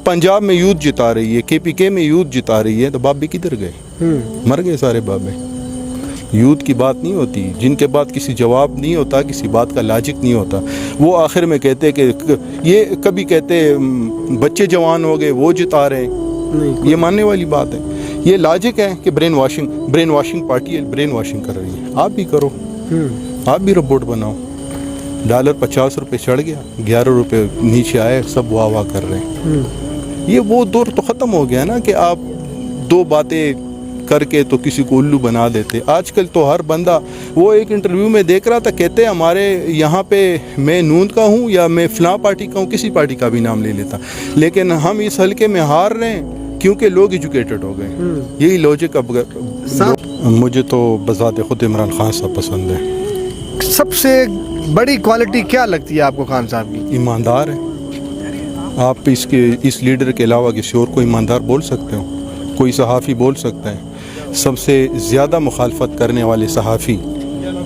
पंजाब में यूथ जिता रही है, KPK में यूथ जिता रही है, तो बाबे किधर गए? मर गए सारे बाबे। यूथ की बात नहीं होती, जिनके बाद किसी जवाब नहीं होता, किसी बात का लॉजिक नहीं होता, वो आखिर में कहते कि ये कभी कहते बच्चे जवान हो गए वो जिता रहे हैं। ये मानने वाली बात है? ये लॉजिक है कि brain washing party brain washing कर रही है। आप भी करो, आप भी रोबोट बनाओ। डॉलर 50 रुपये चढ़ गया, 11 रुपये नीचे आए, सब वाह वाह कर रहे हैं। ये वो दौर तो ख़त्म हो गया ना कि आप दो बातें करके तो किसी को उल्लू बना देते। आजकल तो हर बंदा, वो एक इंटरव्यू में देख रहा था, कहते हैं हमारे यहाँ पे मैं नून का हूँ या मैं फ़लाँ पार्टी का हूँ, किसी पार्टी का भी नाम ले लेता, लेकिन हम इस हल्के में हार रहे हैं क्योंकि लोग एजुकेटेड हो गए। यही लॉजिक। अब मुझे तो बज़ात खुद इमरान खान साहब पसंद है। सबसे बड़ी क्वालिटी क्या लगती है आपको खान साहब की? ईमानदार है। आप इस लीडर के अलावा किसी और को ईमानदार बोल सकते हो? कोई सहाफ़ी बोल सकता है? सबसे ज़्यादा मुखालफत करने वाले सहाफ़ी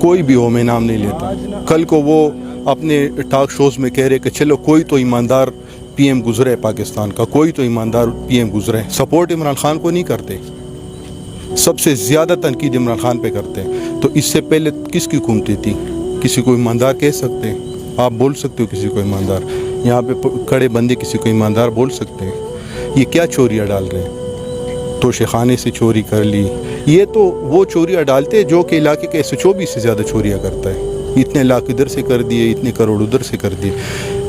कोई भी हो, मैं नाम नहीं लेता। कल को वो अपने टॉक शोज़ में कह रहे कि चलो कोई तो ईमानदार PM गुज़रे पाकिस्तान का, कोई तो ईमानदार PM गुज़रे। सपोर्ट इमरान खान को नहीं करते, सबसे ज़्यादा तनकीद इमरान खान पे करते हैं। तो इससे पहले किसकी हुकूमती थी? किसी को ईमानदार कह सकते हैं? आप बोल सकते हो किसी को ईमानदार? यहाँ पे कड़े बंदे किसी को ईमानदार बोल सकते हैं? ये क्या चोरियाँ डाल रहे हैं? तोशे खाने से चोरी कर ली, ये तो वो चोरियाँ डालते हैं जो कि इलाके के SHO भी से ज़्यादा चोरियाँ करता है। इतने लाख इधर से कर दिए, इतने करोड़ उधर से कर दिए।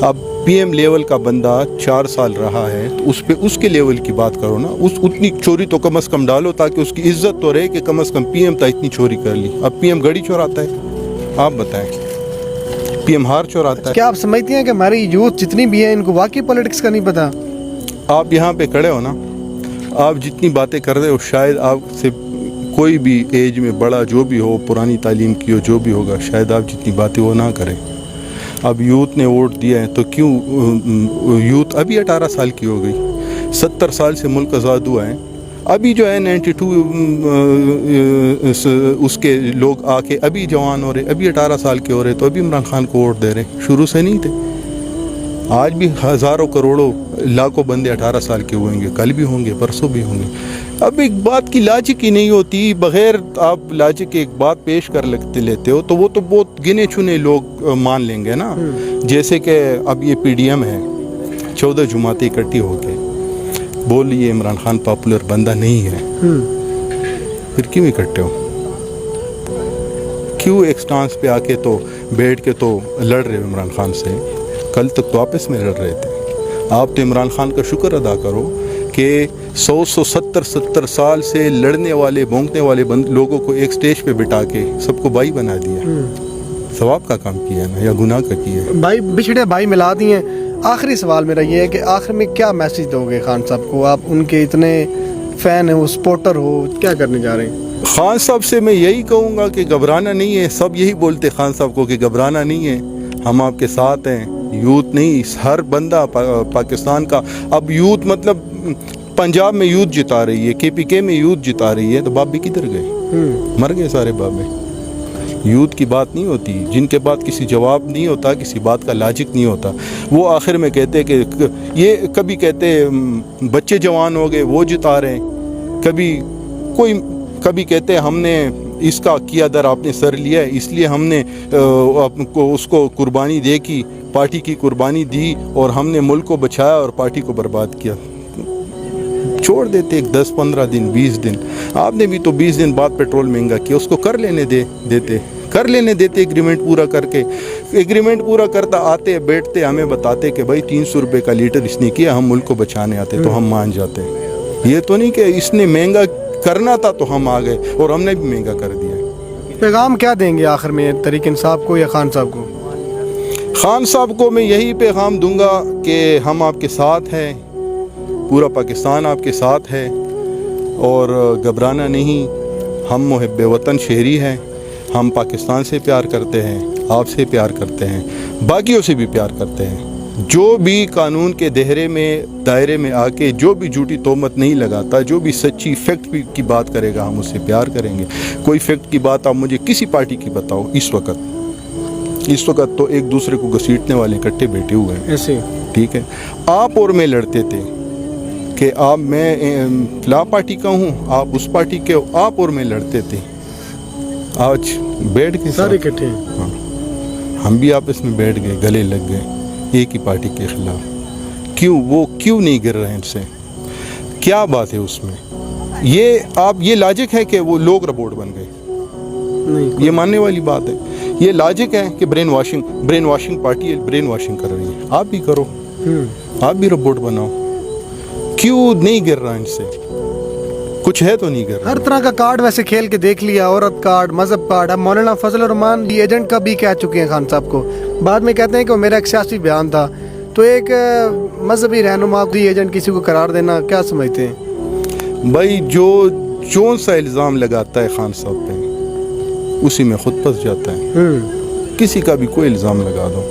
अब PM लेवल का बंदा 4 साल रहा है तो उस पे उसके लेवल की बात करो ना। उतनी चोरी तो कम से कम डालो ताकि उसकी इज्जत तो रहे कि कम से कम PM था इतनी चोरी कर ली। अब PM गाड़ी चोराता है? आप बताएं, PM हार चोराता है? क्या आप समझते हैं कि हमारी यूथ जितनी भी है इनको वाकई पॉलिटिक्स का नहीं पता? आप यहाँ पे खड़े हो ना, आप जितनी बातें कर रहे हो, शायद आपसे कोई भी एज में बड़ा जो भी हो, पुरानी तालीम की हो, जो भी होगा, शायद आप जितनी बातें वो ना करें। अब यूथ ने वोट दिया है तो क्यों? यूथ अभी 18 साल की हो गई, 70 साल से मुल्क आज़ाद हुआ है। अभी जो है 92 उसके लोग आके अभी जवान हो रहे, अभी 18 साल के हो रहे, तो अभी इमरान खान को वोट दे रहे। शुरू से नहीं थे। आज भी हज़ारों करोड़ों लाखों बंदे 18 साल के होंगे, कल भी होंगे, परसों भी होंगे। अब एक बात की लॉजिक ही नहीं होती, बग़ैर आप लॉजिक एक बात पेश कर लेते हो तो वो तो बहुत गिने चुने लोग मान लेंगे ना। जैसे कि अब ये PDM है, 14 जमातें इकट्ठी हो गए, बोल ये इमरान खान पॉपुलर बंदा नहीं है, फिर क्यों इकट्ठे हो? क्यों एक स्टांस पे आके तो बैठ के तो लड़ रहे हो इमरान खान से? कल तक तो आपस में लड़ रहे थे। आप तो इमरान खान का शुक्र अदा करो कि 170 साल से लड़ने वाले भोंकने वाले लोगों को एक स्टेज पे बिठा के सबको भाई बना दिया। सवाब का काम किया ना या गुनाह का किया? भाई बिछड़े भाई मिला दिए। आखिरी सवाल मेरा ये है कि आखिर में क्या मैसेज दोगे खान साहब को? आप उनके इतने फ़ैन हो, सपोर्टर हो, क्या करने जा रहे हैं? खान साहब से मैं यही कहूँगा कि घबराना नहीं है। सब यही बोलते खान साहब को कि घबराना नहीं है, हम आपके साथ हैं। यूथ नहीं, हर बंदा पाकिस्तान का। अब यूथ मतलब पंजाब में यूथ जिता रही है, KPK में यूथ जिता रही है, तो बाबे किधर गए? मर गए सारे बाबे। यूथ की बात नहीं होती, जिनके बाद किसी जवाब नहीं होता, किसी बात का लॉजिक नहीं होता, वो आखिर में कहते कि ये कभी कहते बच्चे जवान हो गए वो जिता रहे हैं, कभी कहते हमने इसका किया दर आपने सर लिया है इसलिए हमने उसको कुर्बानी दे की, पार्टी की कुर्बानी दी और हमने मुल्क को बचाया और पार्टी को बर्बाद किया। छोड़ देते 10, 15 दिन, 20 दिन। आपने भी तो 20 दिन बाद पेट्रोल महंगा किया, उसको कर लेने देते एग्रीमेंट पूरा करके। एग्रीमेंट पूरा करता आते बैठते हमें बताते कि भाई 300 रुपये का लीटर इसने किया, हम मुल्क को बचाने आते तो हम मान जाते। ये तो नहीं कि इसने महंगा करना था तो हम आ गए और हमने भी महंगा कर दिया। पैगाम क्या देंगे आखिर में तरीक इंसाफ को या खान साहब को? खान साहब को मैं यही पैगाम दूंगा कि हम आपके साथ हैं, पूरा पाकिस्तान आपके साथ है और घबराना नहीं। हम मुहब्बे वतन शहरी हैं, हम पाकिस्तान से प्यार करते हैं, आपसे प्यार करते हैं, बाकियों से भी प्यार करते हैं। जो भी कानून के दायरे में आके जो भी झूठी तोहमत नहीं लगाता, जो भी सच्ची फैक्ट की बात करेगा, हम उससे प्यार करेंगे। कोई फैक्ट की बात आप मुझे किसी पार्टी की बताओ इस वक्त, इस वक्त तो एक दूसरे को घसीटने वाले इकट्ठे बैठे हुए हैं, ऐसे ठीक है। आप और मैं लड़ते थे कि आप, मैं फला पार्टी का हूँ, आप उस पार्टी के हो, आप और मैं लड़ते थे। आज बैठ के सारे साथ, इकट्ठे हैं। हाँ, हम भी आपस में बैठ गए, गले लग गए एक ही पार्टी के खिलाफ। क्यों? वो क्यों नहीं गिर रहे इनसे? क्या बात है उसमें? ये लॉजिक है कि वो लोग रोबोट बन गए? नहीं, ये मानने वाली बात है? ये लॉजिक है कि brain washing party brain washing कर रही है? आप भी करो, आप भी रोबोट बनाओ। क्यों नहीं गिर रहा इनसे? कुछ है तो नहीं गिर रहा। हर तरह का कार्ड वैसे खेल के देख लिया, औरत कार्ड, मजहब कार्ड। अब मौलाना फजल रहमान ये एजेंट का भी कह चुके हैं खान साहब को, बाद में कहते हैं कि वो मेरा एक सियासी बयान था। तो एक मजहबी रहनुमा को एजेंट किसी को करार देना क्या समझते हैं? भाई जो सा इल्ज़ाम लगाता है खान साहब पे, उसी में खुद फंस जाता है। किसी का भी कोई इल्ज़ाम लगा दो।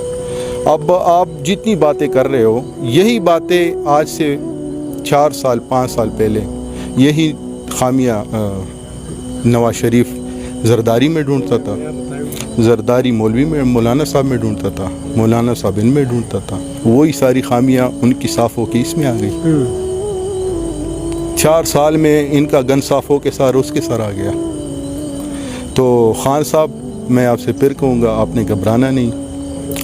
अब आप जितनी बातें कर रहे हो, यही बातें आज से 4 साल 5 साल पहले यही खामियां नवाज शरीफ जरदारी में ढूंढता था, जरदारी मौलवी में, मौलाना साहब में ढूंढता था, मौलाना साहब इनमें ढूंढता था। वही सारी खामियां उनकी साफ़ हो के इसमें आ गई। 4 साल में इनका गन साफ़ हो के सार उसके सर आ गया। तो खान साहब, मैं आपसे फिर कहूँगा, आपने घबराना नहीं,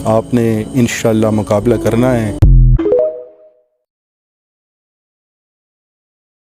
आपने इंशाअल्लाह मुकाबला करना है।